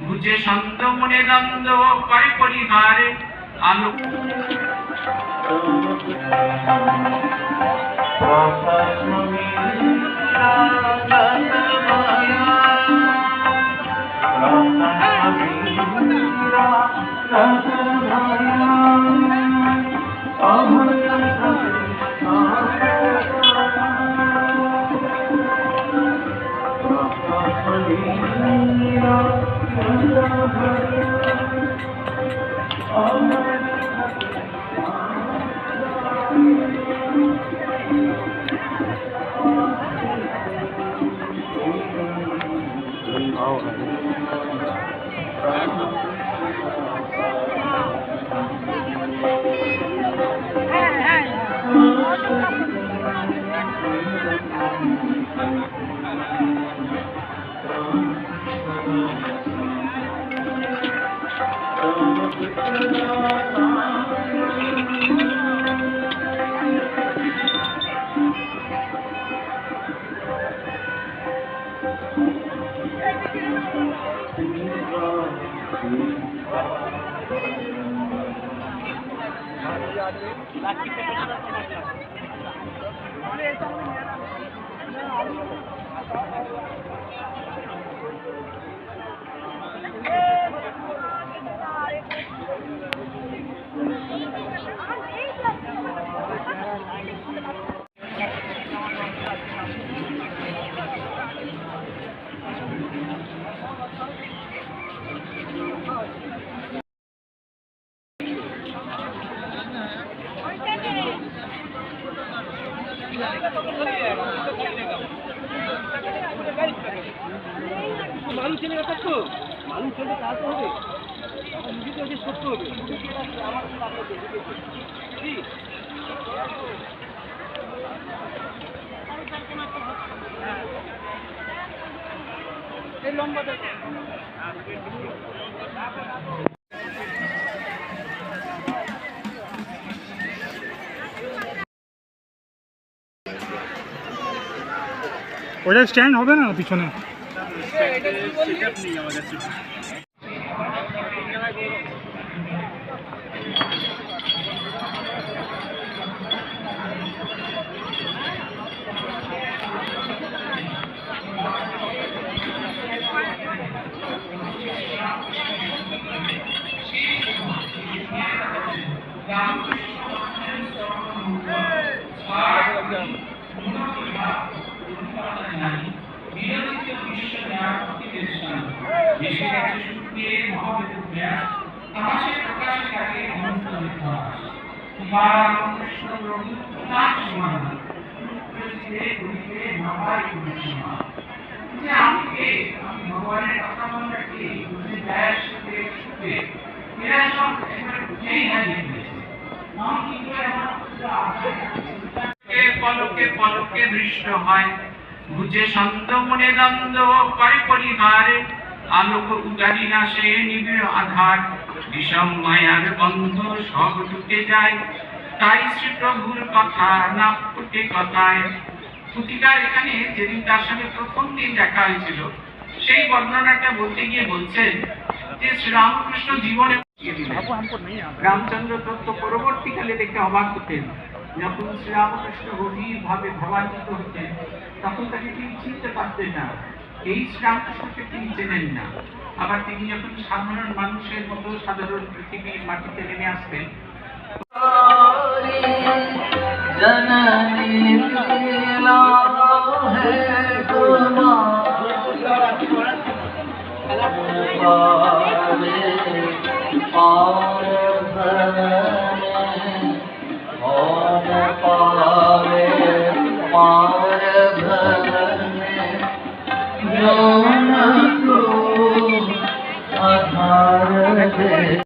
বুঝে শান্ত মনে দ্বন্দ্ব করে পরিবারে আলো মানুষ ছেলে ব্যাপার তো মানুষ ছেলে কাজ হবে নিজেকে ওকে সত্য হবে এই লম্বা ওটা স্ট্যান্ড হবে না পিছনে পলকে পলকে দৃষ্ট হয় বুঝে শান্ত মনে দ্বন্দ্ব করে পরিবারে আলোক উগারি না সে নিবিড় আধার বিষম মায়ার বন্ধ সব ঢুকে যায় তাই শ্রী প্রভুর কথা না ফুটে কথায় পুতিকার এখানে যেদিন তার সঙ্গে প্রথম দিন দেখা হয়েছিল সেই বর্ণনাটা বলতে গিয়ে বলছেন যে শ্রীরামকৃষ্ণ জীবনে রামচন্দ্র তত্ত্ব পরবর্তীকালে দেখে অবাক হতেন যখন শ্রীরামকৃষ্ণ গভীর ভাবে ভাবান্বিত হতেন তখন তাকে তিনি চিনতে পারতেন না এই শ্রীরামকৃষ্ণকে তিনি চেনেন না আবার তিনি যখন সাধারণ মানুষের মতো সাধারণ পৃথিবীর মাটিতে নেমে আসতেন आधार दे